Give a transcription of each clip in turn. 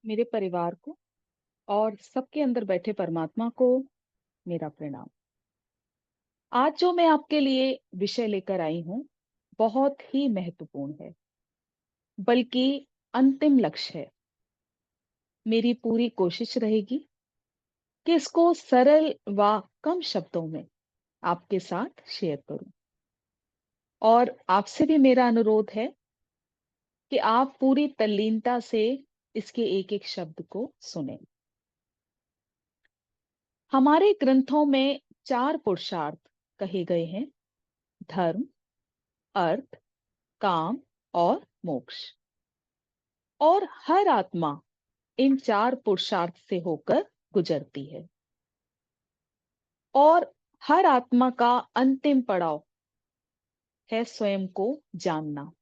मेरे परिवार को और सबके अंदर बैठे परमात्मा को मेरा प्रणाम। आज जो मैं आपके लिए विषय लेकर आई हूँ, बहुत ही महत्वपूर्ण है, बल्कि अंतिम लक्ष्य है। मेरी पूरी कोशिश रहेगी कि इसको सरल व कम शब्दों में आपके साथ शेयर करूं। और आपसे भी मेरा अनुरोध है कि आप पूरी तल्लीनता से इसके एक-एक शब्द को सुनें। हमारे ग्रंथों में 4 पुरुषार्थ कहे गए हैं: धर्म, अर्थ, काम और मोक्ष। और हर आत्मा इन 4 पुरुषार्थ से होकर गुजरती है। और हर आत्मा का अंतिम पड़ाव है स्वयं को जानना।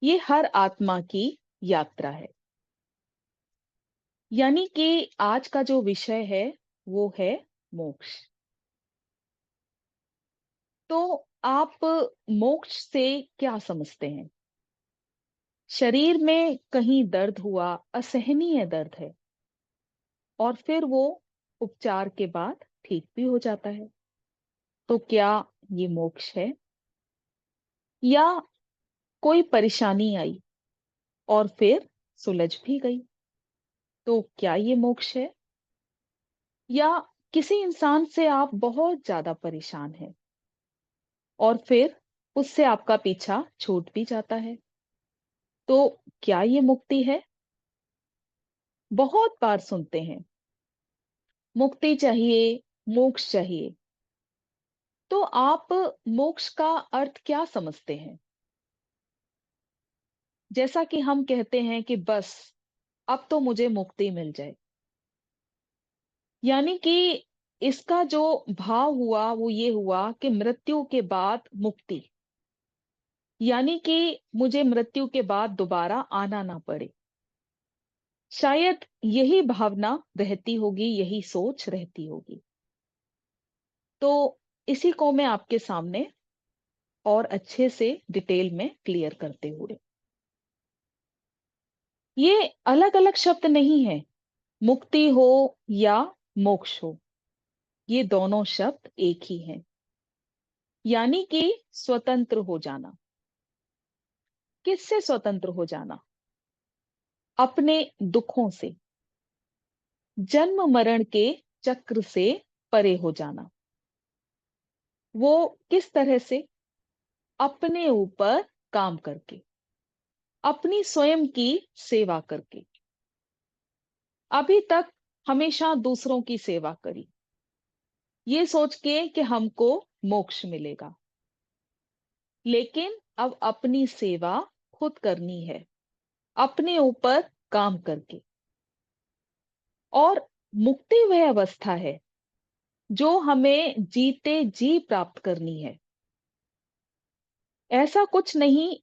ये हर आत्मा की यात्रा है। यानी कि आज का जो विषय है वो है मोक्ष। तो आप मोक्ष से क्या समझते हैं? शरीर में कहीं दर्द हुआ, असहनीय दर्द है, और फिर वो उपचार के बाद ठीक भी हो जाता है। तो क्या ये मोक्ष है? या कोई परेशानी आई और फिर सुलझ भी गई, तो क्या ये मोक्ष है? या किसी इंसान से आप बहुत ज्यादा परेशान हैं और फिर उससे आपका पीछा छूट भी जाता है, तो क्या ये मुक्ति है? बहुत बार सुनते हैं, मुक्ति चाहिए, मोक्ष चाहिए। तो आप मोक्ष का अर्थ क्या समझते हैं? जैसा कि हम कहते हैं कि बस अब तो मुझे मुक्ति मिल जाए। यानी कि इसका जो भाव हुआ वो ये हुआ कि मृत्यु के बाद मुक्ति। यानी कि मुझे मृत्यु के बाद दोबारा आना ना पड़े। शायद यही भावना रहती होगी, यही सोच रहती होगी। तो इसी को मैं आपके सामने और अच्छे से डिटेल में क्लियर करते हुए, ये अलग अलग शब्द नहीं है। मुक्ति हो या मोक्ष हो, ये दोनों शब्द एक ही हैं। यानी कि स्वतंत्र हो जाना। किससे स्वतंत्र हो जाना? अपने दुखों से, जन्म मरण के चक्र से परे हो जाना। वो किस तरह से? अपने ऊपर काम करके, अपनी स्वयं की सेवा करके। अभी तक हमेशा दूसरों की सेवा करी, ये सोच के कि हमको मोक्ष मिलेगा। लेकिन अब अपनी सेवा खुद करनी है, अपने ऊपर काम करके। और मुक्ति वह अवस्था है जो हमें जीते जी प्राप्त करनी है। ऐसा कुछ नहीं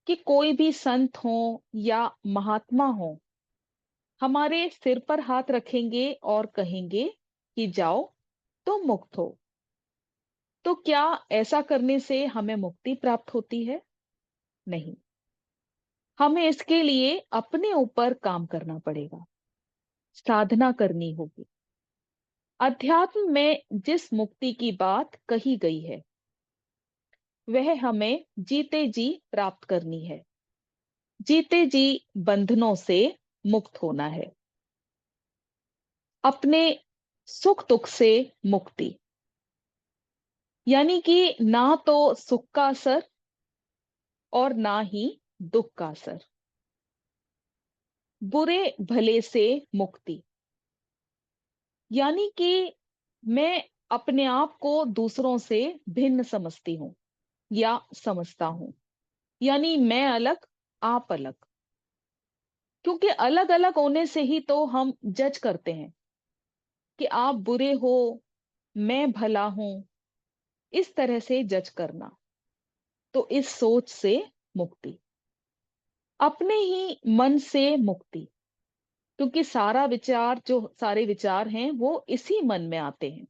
कि कोई भी संत हो या महात्मा हो, हमारे सिर पर हाथ रखेंगे और कहेंगे कि जाओ तुम मुक्त हो। तो क्या ऐसा करने से हमें मुक्ति प्राप्त होती है? नहीं। हमें इसके लिए अपने ऊपर काम करना पड़ेगा, साधना करनी होगी। अध्यात्म में जिस मुक्ति की बात कही गई है, वह हमें जीते जी प्राप्त करनी है। जीते जी बंधनों से मुक्त होना है। अपने सुख दुख से मुक्ति। यानी कि ना तो सुख का असर और ना ही दुख का असर। बुरे भले से मुक्ति। यानी कि मैं अपने आप को दूसरों से भिन्न समझती हूँ या समझता हूँ। यानी मैं अलग, आप अलग। क्योंकि अलग अलग होने से ही तो हम जज करते हैं कि आप बुरे हो, मैं भला हूं। इस तरह से जज करना, तो इस सोच से मुक्ति। अपने ही मन से मुक्ति। क्योंकि सारे विचार हैं वो इसी मन में आते हैं।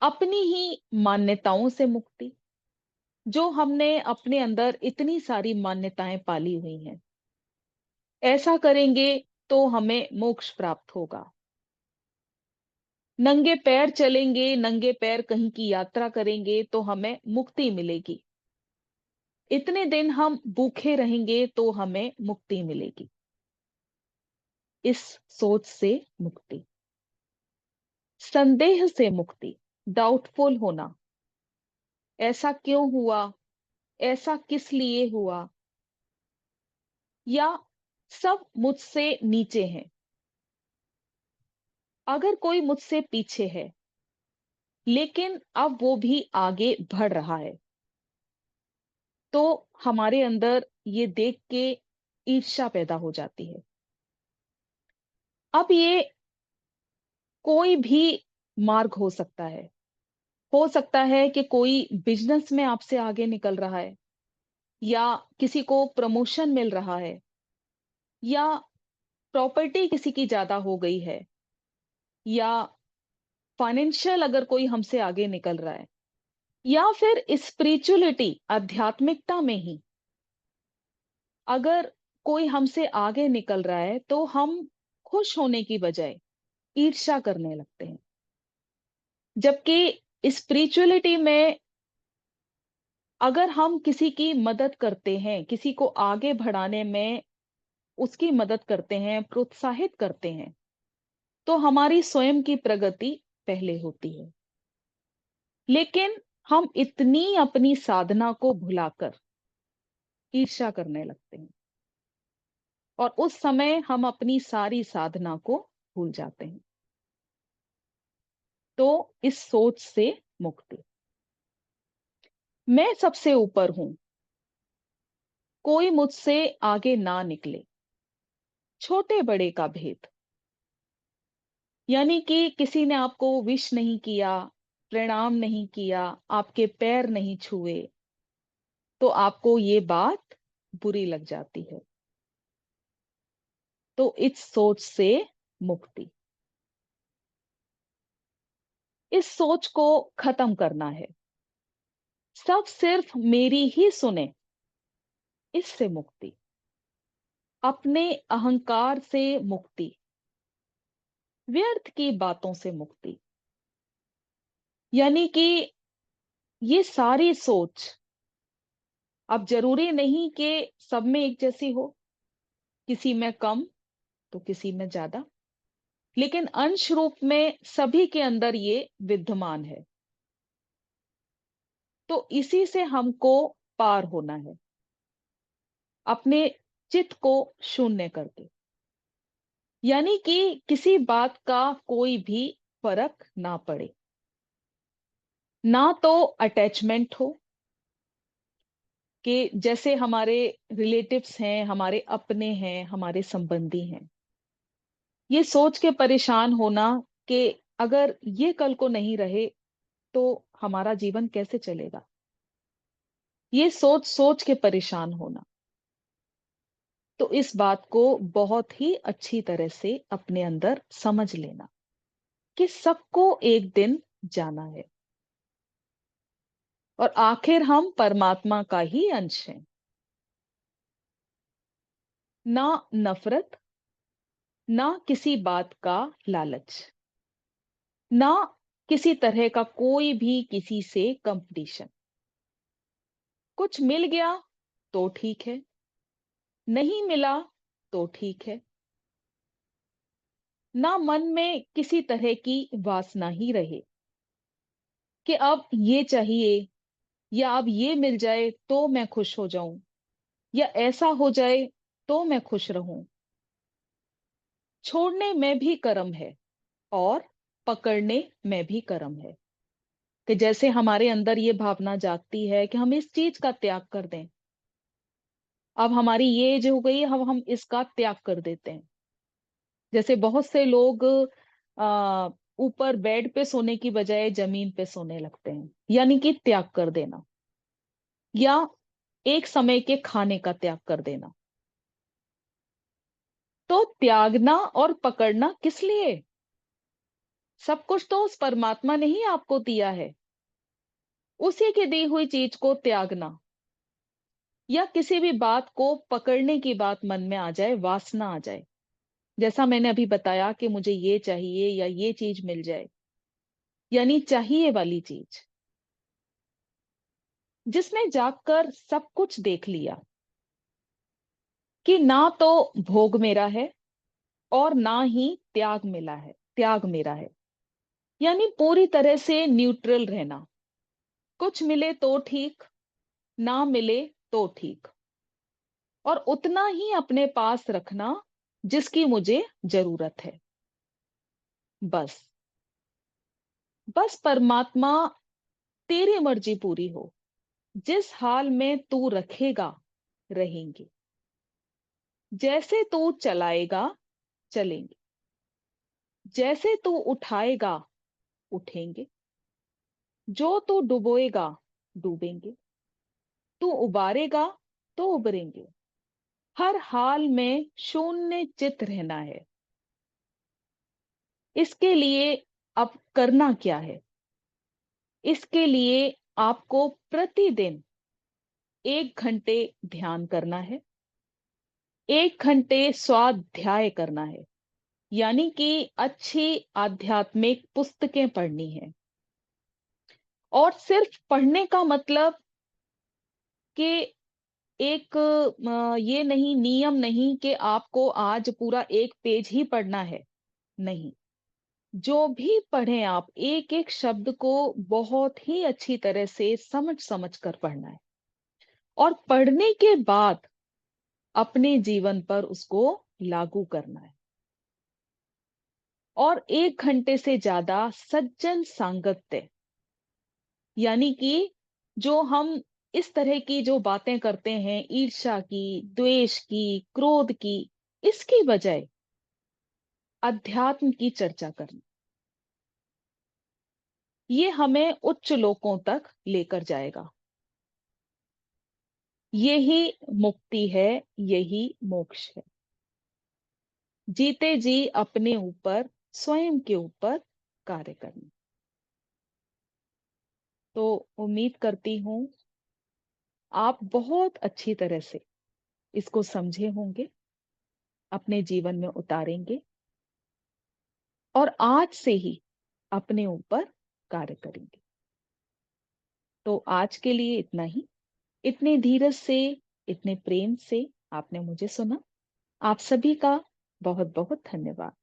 अपनी ही मान्यताओं से मुक्ति। जो हमने अपने अंदर इतनी सारी मान्यताएं पाली हुई हैं, ऐसा करेंगे तो हमें मोक्ष प्राप्त होगा। नंगे पैर चलेंगे, नंगे पैर कहीं की यात्रा करेंगे तो हमें मुक्ति मिलेगी। इतने दिन हम भूखे रहेंगे तो हमें मुक्ति मिलेगी। इस सोच से मुक्ति, संदेह से मुक्ति, डाउटफुल होना, ऐसा क्यों हुआ, ऐसा किस लिए हुआ, या सब मुझसे नीचे हैं, अगर कोई मुझसे पीछे है लेकिन अब वो भी आगे बढ़ रहा है, तो हमारे अंदर ये देख के ईर्ष्या पैदा हो जाती है। अब ये कोई भी मार्ग हो सकता है कि कोई बिजनेस में आपसे आगे निकल रहा है, या किसी को प्रमोशन मिल रहा है, या प्रॉपर्टी किसी की ज्यादा हो गई है, या फाइनेंशियल अगर कोई हमसे आगे निकल रहा है, या फिर स्पिरिचुअलिटी आध्यात्मिकता में ही अगर कोई हमसे आगे निकल रहा है, तो हम खुश होने की बजाय ईर्ष्या करने लगते हैं। जबकि स्पिरिचुअलिटी में अगर हम किसी की मदद करते हैं, किसी को आगे बढ़ाने में उसकी मदद करते हैं, प्रोत्साहित करते हैं, तो हमारी स्वयं की प्रगति पहले होती है। लेकिन हम इतनी अपनी साधना को भुलाकर ईर्ष्या करने लगते हैं, और उस समय हम अपनी सारी साधना को भूल जाते हैं। तो इस सोच से मुक्ति, मैं सबसे ऊपर हूं, कोई मुझसे आगे ना निकले, छोटे बड़े का भेद। यानी कि किसी ने आपको विश नहीं किया, प्रणाम नहीं किया, आपके पैर नहीं छुए, तो आपको ये बात बुरी लग जाती है। तो इस सोच से मुक्ति, इस सोच को खत्म करना है। सब सिर्फ मेरी ही सुने, इससे मुक्ति, अपने अहंकार से मुक्ति, व्यर्थ की बातों से मुक्ति। यानी कि ये सारी सोच, अब जरूरी नहीं कि सब में एक जैसी हो, किसी में कम तो किसी में ज्यादा, लेकिन अंश रूप में सभी के अंदर ये विद्यमान है। तो इसी से हमको पार होना है, अपने चित्त को शून्य करके। यानी कि किसी बात का कोई भी फर्क ना पड़े, ना तो अटैचमेंट हो कि जैसे हमारे रिलेटिव्स हैं, हमारे अपने हैं, हमारे संबंधी हैं, ये सोच के परेशान होना कि अगर ये कल को नहीं रहे तो हमारा जीवन कैसे चलेगा, ये सोच सोच के परेशान होना। तो इस बात को बहुत ही अच्छी तरह से अपने अंदर समझ लेना कि सबको एक दिन जाना है, और आखिर हम परमात्मा का ही अंश हैं। ना नफरत, ना किसी बात का लालच, ना किसी तरह का कोई भी किसी से कंपटीशन। कुछ मिल गया तो ठीक है, नहीं मिला तो ठीक है। ना मन में किसी तरह की वासना ही रहे कि अब ये चाहिए, या अब ये मिल जाए तो मैं खुश हो जाऊं, या ऐसा हो जाए तो मैं खुश रहूं। छोड़ने में भी कर्म है, और पकड़ने में भी कर्म है। कि जैसे हमारे अंदर ये भावना जागती है कि हम इस चीज का त्याग कर दें, अब हमारी ये एज हो गई, अब हम इसका त्याग कर देते हैं। जैसे बहुत से लोग आ, ऊपर बेड पे सोने की बजाय जमीन पे सोने लगते हैं, यानी कि त्याग कर देना, या एक समय के खाने का त्याग कर देना। तो त्यागना और पकड़ना किस लिए? सब कुछ तो उस परमात्मा ने ही आपको दिया है, उसी की दी हुई चीज को त्यागना। या किसी भी बात को पकड़ने की बात मन में आ जाए, वासना आ जाए। जैसा मैंने अभी बताया कि मुझे ये चाहिए या ये चीज मिल जाए, यानी चाहिए वाली चीज, जिसमें जाकर सब कुछ देख लिया कि ना तो भोग मेरा है और ना ही त्याग मेरा है। यानी पूरी तरह से न्यूट्रल रहना, कुछ मिले तो ठीक, ना मिले तो ठीक, और उतना ही अपने पास रखना जिसकी मुझे जरूरत है। बस, बस परमात्मा, तेरी मर्जी पूरी हो, जिस हाल में तू रखेगा रहेंगे, जैसे तू चलाएगा चलेंगे, जैसे तू उठाएगा उठेंगे, जो तू डुबोएगा डूबेंगे, तू उबारेगा तो उबरेंगे। हर हाल में शून्य चित रहना है। इसके लिए अब करना क्या है? इसके लिए आपको प्रतिदिन 1 घंटे ध्यान करना है, 1 घंटे स्वाध्याय करना है, यानी कि अच्छी आध्यात्मिक पुस्तकें पढ़नी है। और सिर्फ पढ़ने का मतलब कि एक ये नहीं, नियम नहीं कि आपको आज पूरा 1 पेज ही पढ़ना है। नहीं, जो भी पढ़ें आप, एक एक शब्द को बहुत ही अच्छी तरह से समझ समझ कर पढ़ना है, और पढ़ने के बाद अपने जीवन पर उसको लागू करना है। और 1 घंटे से ज्यादा सज्जन सांगत्य, यानी कि जो हम इस तरह की जो बातें करते हैं, ईर्ष्या की, द्वेष की, क्रोध की, इसकी बजाय अध्यात्म की चर्चा करना, ये हमें उच्च लोकों तक लेकर जाएगा। यही मुक्ति है, यही मोक्ष है। जीते जी अपने ऊपर, स्वयं के ऊपर कार्य करना। तो उम्मीद करती हूं आप बहुत अच्छी तरह से इसको समझे होंगे, अपने जीवन में उतारेंगे, और आज से ही अपने ऊपर कार्य करेंगे। तो आज के लिए इतना ही। इतने धीरज से, इतने प्रेम से आपने मुझे सुना। आप सभी का बहुत बहुत धन्यवाद।